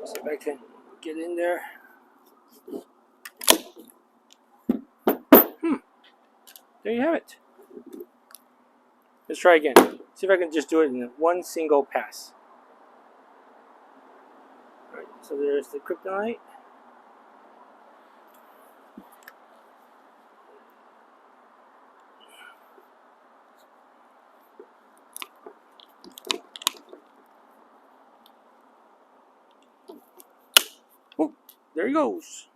See if I can get in there. There you have it. Let's try again. See if I can just do it in one single pass. All right, so there's the kryptonite. Oh, there he goes.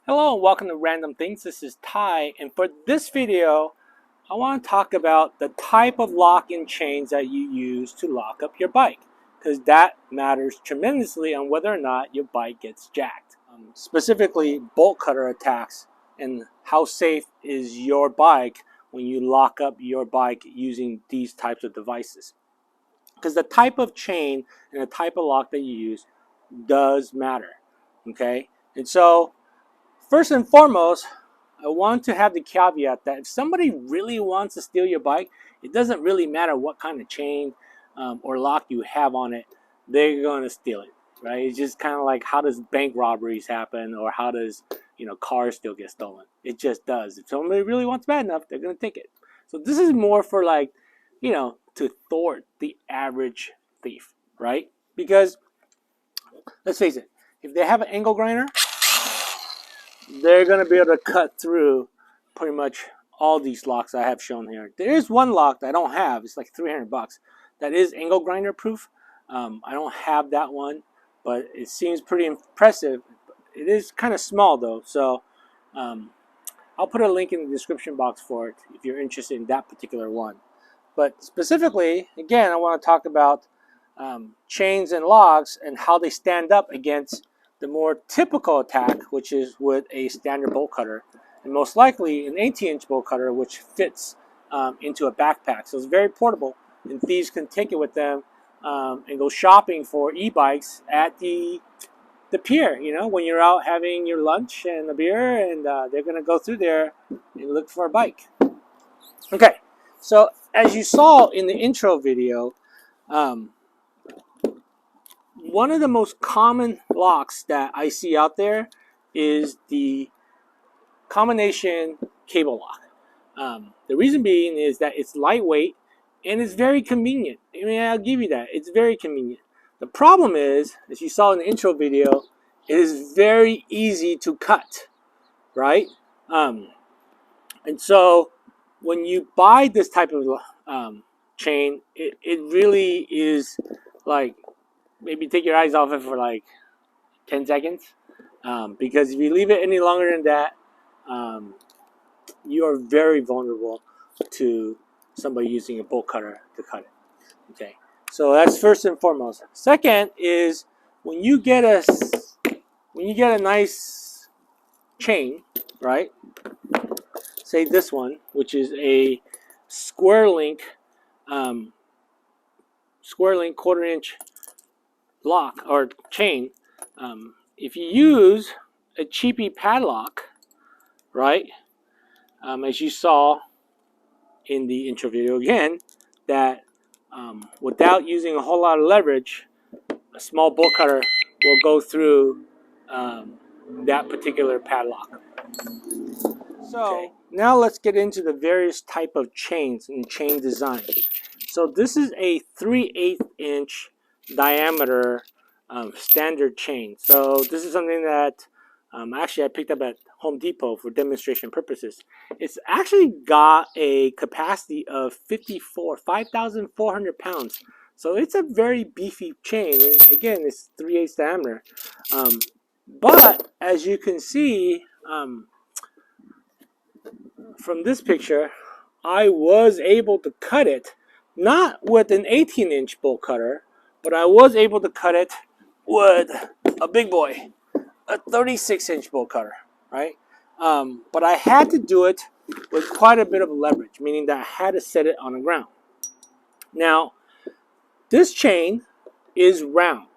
Hello, welcome to Random Things. This is Ty, and for this video, I want to talk about the type of lock-in chains that you use to lock up your bike, because that matters tremendously on whether or not your bike gets jacked. Specifically, bolt cutter attacks and how safe is your bike when you lock up your bike using these types of devices. Because the type of chain and the type of lock that you use does matter, okay? And so, first and foremost, I want to have the caveat that if somebody really wants to steal your bike, it doesn't really matter what kind of chain or lock you have on it, they're going to steal it, right? It's just kind of like how does bank robberies happen, or how does, cars still get stolen? It just does. If somebody really wants bad enough, they're going to take it. So this is more for like, to thwart the average thief, right? Because let's face it, if they have an angle grinder, they're going to be able to cut through pretty much all these locks I have shown here. There is one lock that I don't have. It's like $300. That is angle grinder proof. I don't have that one, but it seems pretty impressive. It is kind of small though, so I'll put a link in the description box for it if you're interested in that particular one. But specifically, again, I want to talk about chains and locks and how they stand up against the more typical attack, which is with a standard bolt cutter, and most likely an 18-inch bolt cutter, which fits into a backpack. So it's very portable, and thieves can take it with them and go shopping for e-bikes at the pier, when you're out having your lunch and a beer, and they're going to go through there and look for a bike. Okay, so as you saw in the intro video, one of the most common locks that I see out there is the combination cable lock. The reason being is that it's lightweight and it's very convenient. I mean, I'll give you that. It's very convenient. The problem is, as you saw in the intro video, it is very easy to cut, right? And so when you buy this type of chain, it really is like, maybe take your eyes off it for like 10 seconds. Because if you leave it any longer than that, you are very vulnerable to somebody using a bolt cutter to cut it. Okay, so that's first and foremost. Second is when you get a nice chain, right? Say this one, which is a square link quarter-inch lock or chain. If you use a cheapy padlock, right, as you saw in the intro video again, that without using a whole lot of leverage, a small bolt cutter will go through that particular padlock. So now let's get into the various type of chains and chain design. So this is a 3/8 inch diameter standard chain. So this is something that actually I picked up at Home Depot for demonstration purposes. It's actually got a capacity of 5,400 pounds. So it's a very beefy chain. And again, it's 3/8 diameter. But as you can see from this picture, I was able to cut it, not with an 18-inch bolt cutter, but I was able to cut it with a big boy, a 36-inch bolt cutter, right? But I had to do it with quite a bit of leverage, meaning that I had to set it on the ground. Now, this chain is round,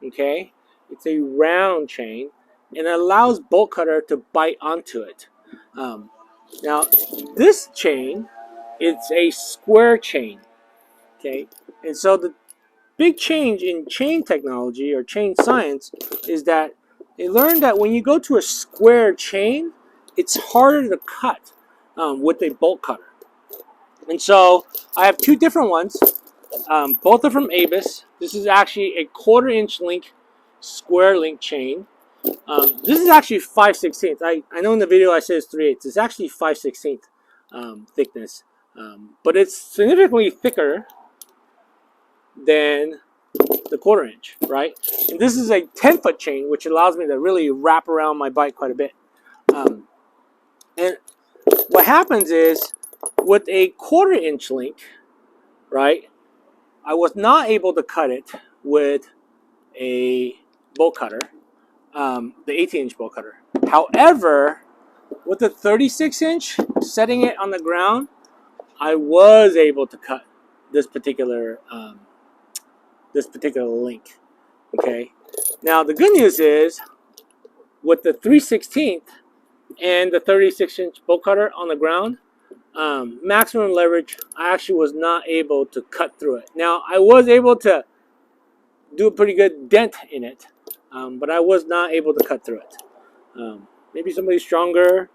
okay? It's a round chain, and it allows bolt cutter to bite onto it. Now, this chain, it's a square chain. Okay, and so the big change in chain technology or chain science is that they learned that when you go to a square chain, it's harder to cut with a bolt cutter. And so I have two different ones. Both are from Avis. This is actually a 1/4 inch link square link chain. This is actually 5/16. I know in the video I said it's 3/8. It's actually 5/16 thickness, but it's significantly thicker than the 1/4 inch, right? And this is a 10-foot chain, which allows me to really wrap around my bike quite a bit. And what happens is with a 1/4 inch link, right? I was not able to cut it with a bolt cutter, the 18-inch bolt cutter. However, with the 36-inch, setting it on the ground, I was able to cut this particular link. Okay. Now the good news is, with the 3/16 and the 36-inch bolt cutter on the ground, maximum leverage, I actually was not able to cut through it. Now I was able to do a pretty good dent in it, but I was not able to cut through it. Maybe somebody stronger,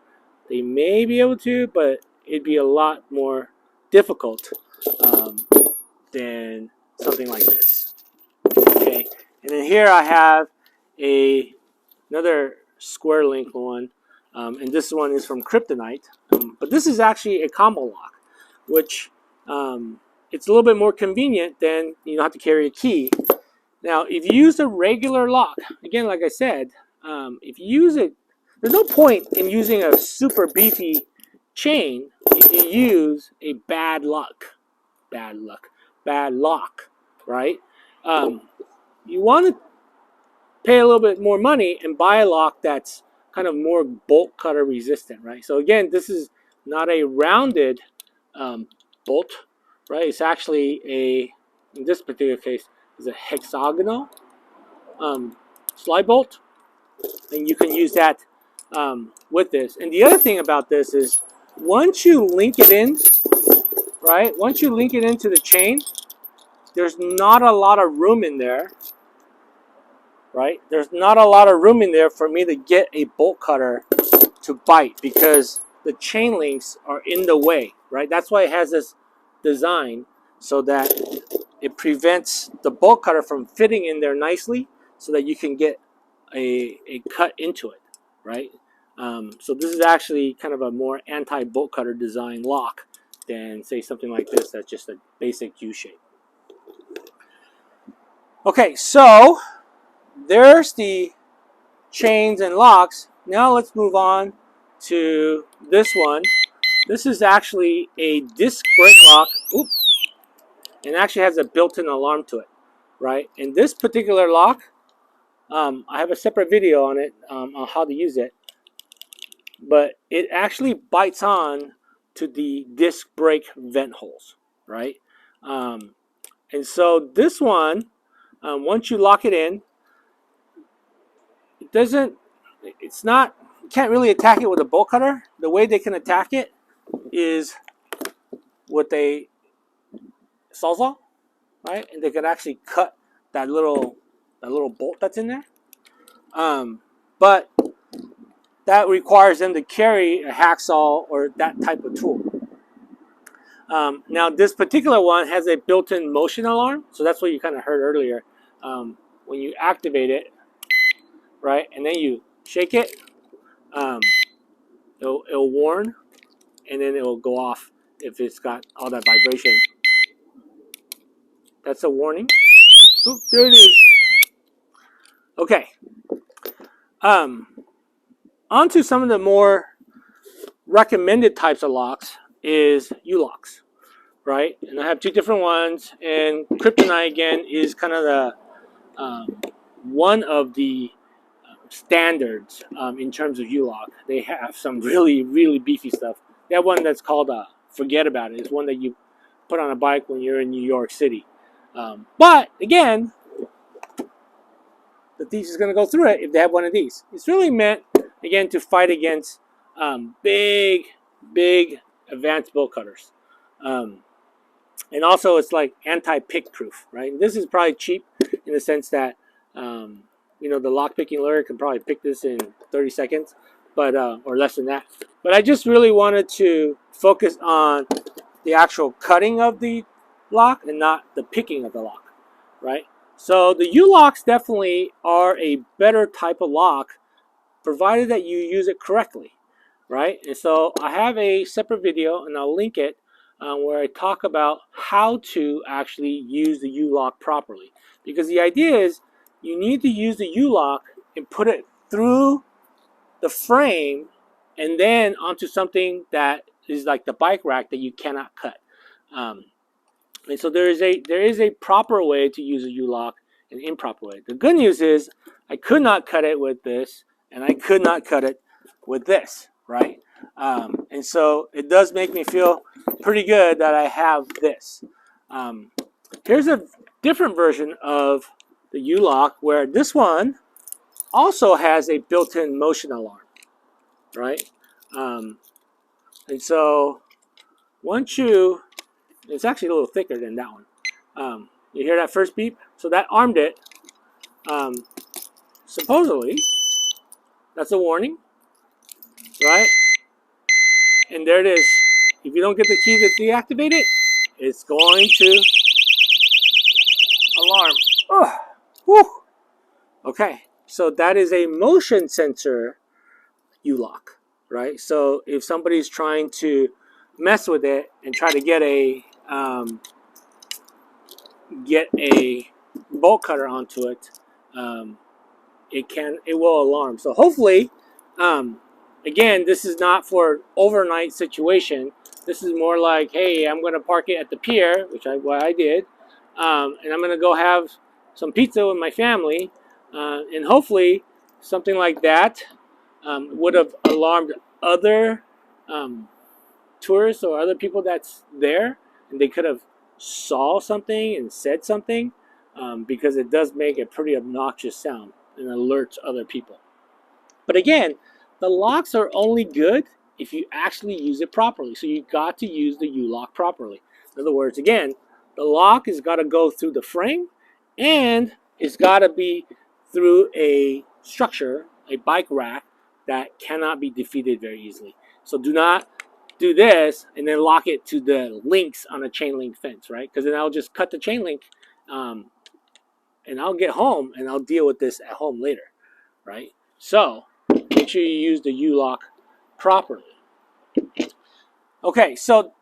they may be able to, but it'd be a lot more difficult than something like this. Okay, and then here I have another square link one, and this one is from Kryptonite, but this is actually a combo lock, which it's a little bit more convenient than you don't have to carry a key. Now, if you use a regular lock, again, like I said, if you use it, there's no point in using a super beefy chain if you use a bad lock, right? You want to pay a little bit more money and buy a lock that's kind of more bolt cutter resistant, right? So again, this is not a rounded bolt, right? It's actually in this particular case, is a hexagonal slide bolt, and you can use that with this. And the other thing about this is, once you link it in, right? Once you link it into the chain, there's not a lot of room in there, right? There's not a lot of room in there for me to get a bolt cutter to bite, because the chain links are in the way, right? That's why it has this design, so that it prevents the bolt cutter from fitting in there nicely, so that you can get a cut into it, right? So this is actually kind of a more anti-bolt cutter design lock than, say, something like this that's just a basic U-shape. Okay, so there's the chains and locks. Now let's move on to this one. This is actually a disc brake lock. Oop. And actually has a built-in alarm to it, right? And this particular lock, I have a separate video on it, on how to use it, but it actually bites on to the disc brake vent holes, right? And so this one, once you lock it in, it's not, you can't really attack it with a bolt cutter. The way they can attack it is with a sawzall, right? And they can actually cut that little bolt that's in there. But that requires them to carry a hacksaw or that type of tool. Now this particular one has a built-in motion alarm, so that's what you kind of heard earlier. When you activate it, right, and then you shake it, it'll warn, and then it will go off if it's got all that vibration. That's a warning. Oop, there it is. Okay. On to some of the more recommended types of locks is U-locks, right? And I have two different ones, and Kryptonite again is kind of the one of the standards in terms of U-lock. They have some really, really beefy stuff. They have one that's called Forget About It. It's one that you put on a bike when you're in New York City. But again, the thief is going to go through it if they have one of these. It's really meant, again, to fight against big advanced bolt cutters. And also it's like anti-pick proof, right? And this is probably cheap in the sense that, you know, the lock picking lawyer can probably pick this in 30 seconds, but or less than that. But I just really wanted to focus on the actual cutting of the lock and not the picking of the lock, right? So the U-locks definitely are a better type of lock, provided that you use it correctly, right? And so I have a separate video, and I'll link it, where I talk about how to actually use the U-lock properly. Because the idea is you need to use the U-lock and put it through the frame and then onto something that is like the bike rack that you cannot cut. And so there is a proper way to use a U-lock and an improper way. The good news is I could not cut it with this, and I could not cut it with this, right? And so it does make me feel pretty good that I have this. Here's a different version of the U-lock where this one also has a built-in motion alarm, right? And so once you, it's actually a little thicker than that one. You hear that first beep? So that armed it. Supposedly, that's a warning, right? And there it is. If you don't get the key to deactivate it, it's going to alarm. Oh, whew. Okay, so that is a motion sensor U-lock, right? So if somebody's trying to mess with it and try to get a bolt cutter onto it, it will alarm. So hopefully, again, this is not for overnight situation. This is more like, hey, I'm going to park it at the pier, what I did, and I'm going to go have some pizza with my family, and hopefully something like that would have alarmed other tourists or other people that's there, and they could have saw something and said something, because it does make a pretty obnoxious sound and alerts other people. But again, the locks are only good if you actually use it properly. So you got to use the U-lock properly. In other words, again, the lock has got to go through the frame, and it's got to be through a structure, a bike rack, that cannot be defeated very easily. So do not do this and then lock it to the links on a chain link fence, right? Because then I'll just cut the chain link, and I'll get home and I'll deal with this at home later, right? So make sure you use the U-lock properly. Okay, so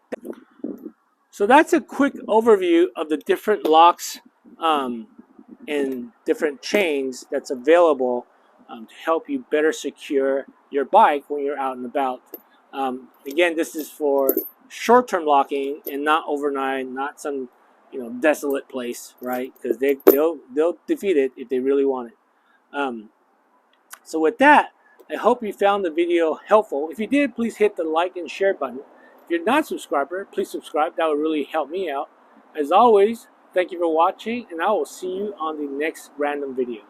that's a quick overview of the different locks and different chains that's available to help you better secure your bike when you're out and about. Again, this is for short-term locking and not overnight, not some desolate place, right? Because they'll defeat it if they really want it. So with that, I hope you found the video helpful. If you did, please hit the like and share button. If you're not a subscriber, please subscribe. That would really help me out. As always, thank you for watching, and I will see you on the next random video.